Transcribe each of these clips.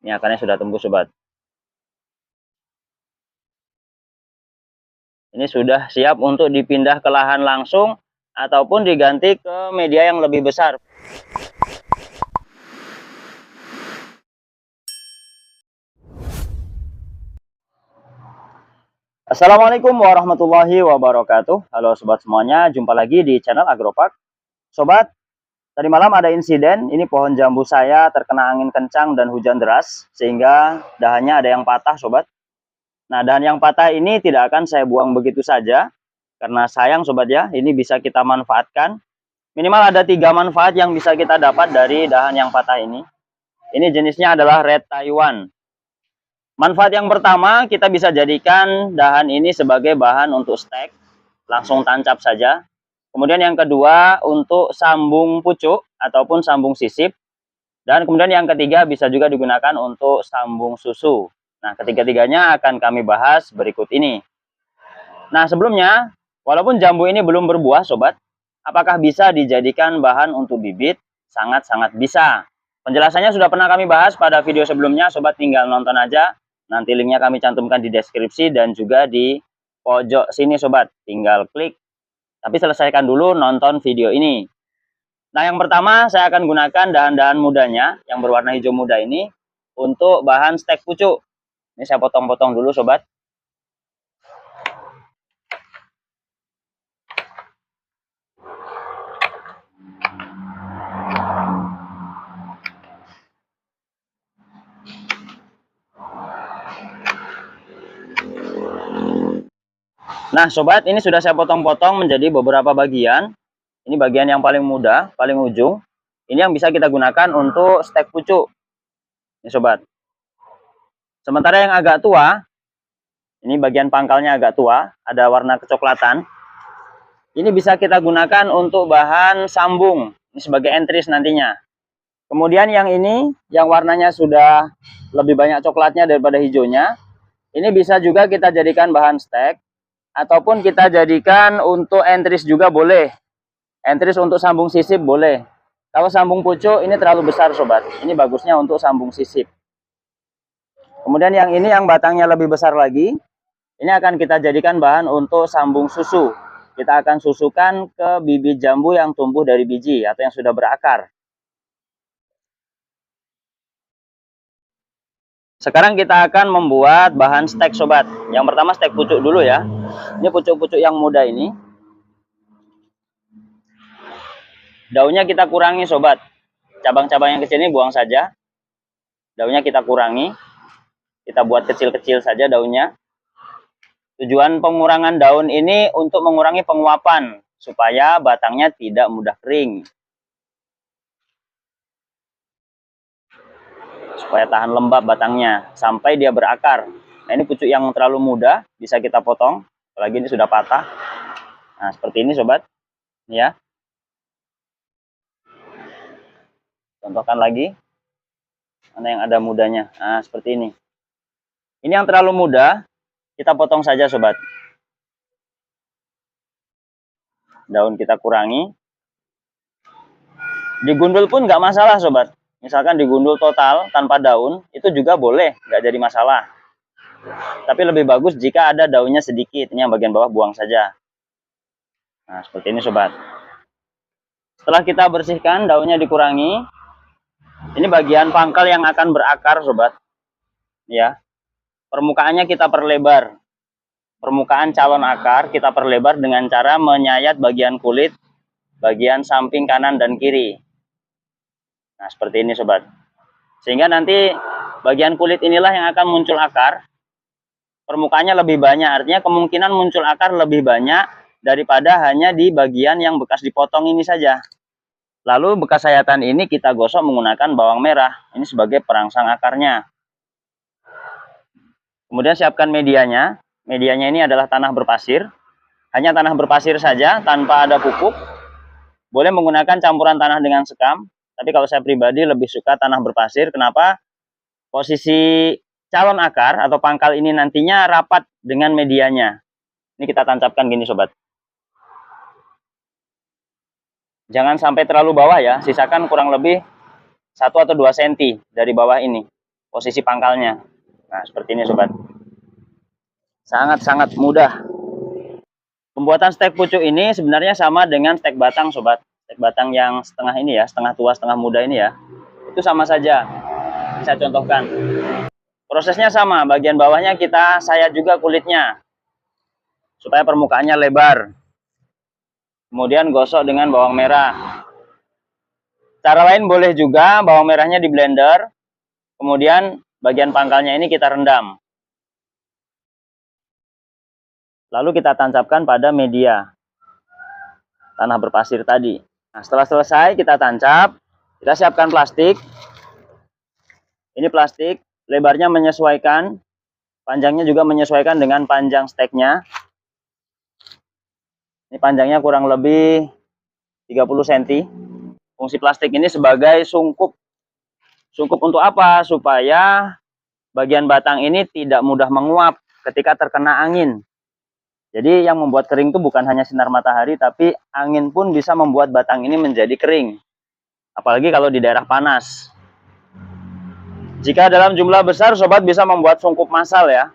Ini akarnya sudah tembus sobat. Ini sudah siap untuk dipindah ke lahan langsung ataupun diganti ke media yang lebih besar. Assalamualaikum warahmatullahi wabarakatuh. Halo sobat semuanya, jumpa lagi di channel Agropark. Sobat, tadi malam ada insiden, ini pohon jambu saya terkena angin kencang dan hujan deras, sehingga dahannya ada yang patah sobat. Nah, dahan yang patah ini tidak akan saya buang begitu saja, karena sayang sobat ya, ini bisa kita manfaatkan. Minimal ada 3 manfaat yang bisa kita dapat dari dahan yang patah ini. Ini jenisnya adalah Red Taiwan. Manfaat yang pertama, kita bisa jadikan dahan ini sebagai bahan untuk stek, langsung tancap saja. Kemudian yang kedua, untuk sambung pucuk ataupun sambung sisip. Dan kemudian yang ketiga, bisa juga digunakan untuk sambung susu. Nah, ketiga-tiganya akan kami bahas berikut ini. Nah, sebelumnya, walaupun jambu ini belum berbuah, sobat, apakah bisa dijadikan bahan untuk bibit? Sangat-sangat bisa. Penjelasannya sudah pernah kami bahas pada video sebelumnya, sobat tinggal nonton aja. Nanti linknya kami cantumkan di deskripsi dan juga di pojok sini sobat. Tinggal klik. Tapi selesaikan dulu nonton video ini. Nah, yang pertama saya akan gunakan dahan-dahan mudanya yang berwarna hijau muda ini untuk bahan stek pucuk. Ini saya potong-potong dulu sobat. Nah sobat, ini sudah saya potong-potong menjadi beberapa bagian. Ini bagian yang paling muda, paling ujung. Ini yang bisa kita gunakan untuk stek pucuk. Ini sobat. Sementara yang agak tua, ini bagian pangkalnya agak tua, ada warna kecoklatan. Ini bisa kita gunakan untuk bahan sambung. Ini sebagai entris nantinya. Kemudian yang ini, yang warnanya sudah lebih banyak coklatnya daripada hijaunya. Ini bisa juga kita jadikan bahan stek. Ataupun kita jadikan untuk entris juga boleh. Entris untuk sambung sisip boleh. Kalau sambung pucuk ini terlalu besar sobat. Ini bagusnya untuk sambung sisip. Kemudian yang ini yang batangnya lebih besar lagi. Ini akan kita jadikan bahan untuk sambung susu. Kita akan susukan ke bibit jambu yang tumbuh dari biji atau yang sudah berakar. Sekarang kita akan membuat bahan stek sobat. Yang pertama stek pucuk dulu ya. Ini pucuk-pucuk yang muda ini. Daunnya kita kurangi sobat. Cabang-cabang yang kecil ini buang saja. Daunnya kita kurangi. Kita buat kecil-kecil saja daunnya. Tujuan pengurangan daun ini untuk mengurangi penguapan. Supaya batangnya tidak mudah kering. Supaya tahan lembab batangnya. Sampai dia berakar. Nah ini pucuk yang terlalu muda. Bisa kita potong. Apalagi ini sudah patah. Nah seperti ini sobat. Ya. Contohkan lagi. Mana yang ada mudanya. Nah seperti ini. Ini yang terlalu muda. Kita potong saja sobat. Daun kita kurangi. Digundul pun nggak masalah sobat. Misalkan digundul total tanpa daun, itu juga boleh, nggak jadi masalah. Tapi lebih bagus jika ada daunnya sedikit. Ini yang bagian bawah buang saja. Nah seperti ini sobat. Setelah kita bersihkan, daunnya dikurangi. Ini bagian pangkal yang akan berakar sobat. Ya, permukaannya kita perlebar. Permukaan calon akar kita perlebar dengan cara menyayat bagian kulit, bagian samping kanan dan kiri. Nah seperti ini sobat. Sehingga nanti bagian kulit inilah yang akan muncul akar. Permukaannya lebih banyak, artinya kemungkinan muncul akar lebih banyak daripada hanya di bagian yang bekas dipotong ini saja. Lalu bekas sayatan ini kita gosok menggunakan bawang merah. Ini sebagai perangsang akarnya. Kemudian siapkan medianya. Medianya ini adalah tanah berpasir. Hanya tanah berpasir saja tanpa ada pupuk. Boleh menggunakan campuran tanah dengan sekam. Tapi kalau saya pribadi lebih suka tanah berpasir. Kenapa? Posisi calon akar atau pangkal ini nantinya rapat dengan medianya. Ini kita tancapkan gini sobat. Jangan sampai terlalu bawah ya. Sisakan kurang lebih 1 atau 2 cm dari bawah ini. posisi pangkalnya. Nah, seperti ini sobat. Sangat-sangat mudah. Pembuatan stek pucuk ini sebenarnya sama dengan stek batang sobat. Stek batang yang setengah ini ya, setengah tua, setengah muda ini ya. Itu sama saja. Saya contohkan. Prosesnya sama, bagian bawahnya kita sayat juga kulitnya. Supaya permukaannya lebar. Kemudian gosok dengan bawang merah. Cara lain boleh juga bawang merahnya di blender, kemudian bagian pangkalnya ini kita rendam. Lalu kita tancapkan pada media tanah berpasir tadi. Nah, setelah selesai kita tancap, kita siapkan plastik. Ini plastik, lebarnya menyesuaikan, panjangnya juga menyesuaikan dengan panjang steknya. Ini panjangnya kurang lebih 30 cm. Fungsi plastik ini sebagai sungkup. Sungkup untuk apa? Supaya bagian batang ini tidak mudah menguap ketika terkena angin. Jadi yang membuat kering itu bukan hanya sinar matahari, tapi angin pun bisa membuat batang ini menjadi kering. Apalagi kalau di daerah panas. Jika dalam jumlah besar, sobat bisa membuat sungkup massal ya.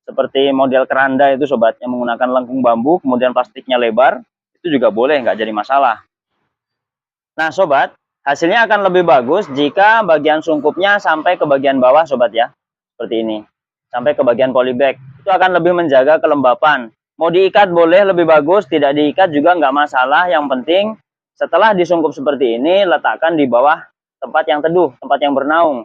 Seperti model keranda itu sobat, yang menggunakan lengkung bambu, kemudian plastiknya lebar. Itu juga boleh, nggak jadi masalah. Nah sobat, hasilnya akan lebih bagus jika bagian sungkupnya sampai ke bagian bawah sobat ya. Seperti ini. Sampai ke bagian polybag. Itu akan lebih menjaga kelembapan. Mau diikat boleh lebih bagus, tidak diikat juga nggak masalah. Yang penting setelah disungkup seperti ini, letakkan di bawah tempat yang teduh, tempat yang bernaung.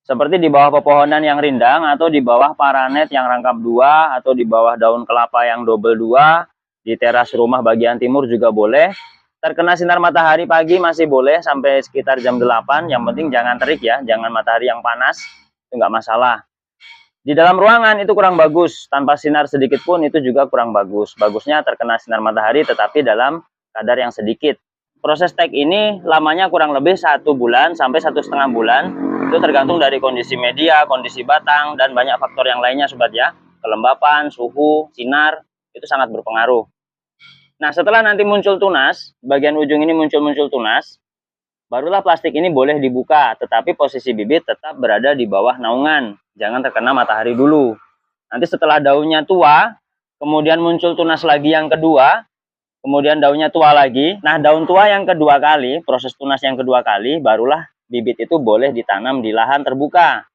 Seperti di bawah pepohonan yang rindang, atau di bawah paranet yang rangkap 2, atau di bawah daun kelapa yang double 2, di teras rumah bagian timur juga boleh. Terkena sinar matahari pagi masih boleh sampai sekitar jam 8, yang penting jangan terik ya, jangan matahari yang panas, itu nggak masalah. Di dalam ruangan itu kurang bagus, tanpa sinar sedikit pun itu juga kurang bagus. Bagusnya terkena sinar matahari tetapi dalam kadar yang sedikit. Proses stek ini lamanya kurang lebih 1 bulan sampai 1,5 bulan. Itu tergantung dari kondisi media, kondisi batang, dan banyak faktor yang lainnya sobat ya. Kelembapan, suhu, sinar, itu sangat berpengaruh. Nah setelah nanti muncul tunas, bagian ujung ini muncul tunas, barulah plastik ini boleh dibuka, tetapi posisi bibit tetap berada di bawah naungan. Jangan terkena matahari dulu. Nanti setelah daunnya tua, kemudian muncul tunas lagi yang kedua, kemudian daunnya tua lagi. Nah daun tua yang kedua kali, proses tunas yang kedua kali, barulah bibit itu boleh ditanam di lahan terbuka.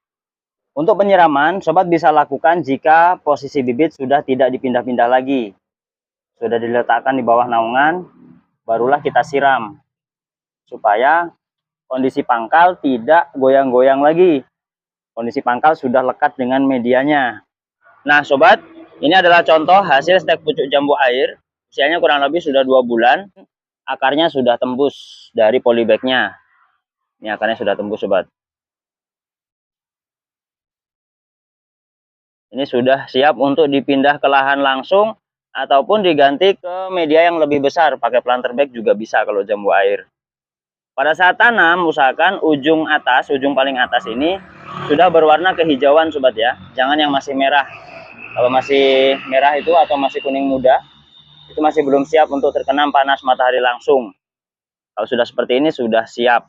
Untuk penyiraman, sobat bisa lakukan jika posisi bibit sudah tidak dipindah-pindah lagi. Sudah diletakkan di bawah naungan, barulah kita siram. Supaya kondisi pangkal tidak goyang-goyang lagi. Kondisi pangkal sudah lekat dengan medianya. Nah sobat, ini adalah contoh hasil stek pucuk jambu air. Usianya kurang lebih sudah 2 bulan. Akarnya sudah tembus dari polybagnya. Ini akarnya sudah tembus sobat. Ini sudah siap untuk dipindah ke lahan langsung, ataupun diganti ke media yang lebih besar. Pakai planter bag juga bisa kalau jambu air. Pada saat tanam, usahakan ujung atas, ujung paling atas ini sudah berwarna kehijauan sobat ya. Jangan yang masih merah. Kalau masih merah itu atau masih kuning muda, itu masih belum siap untuk terkena panas matahari langsung. Kalau sudah seperti ini sudah siap.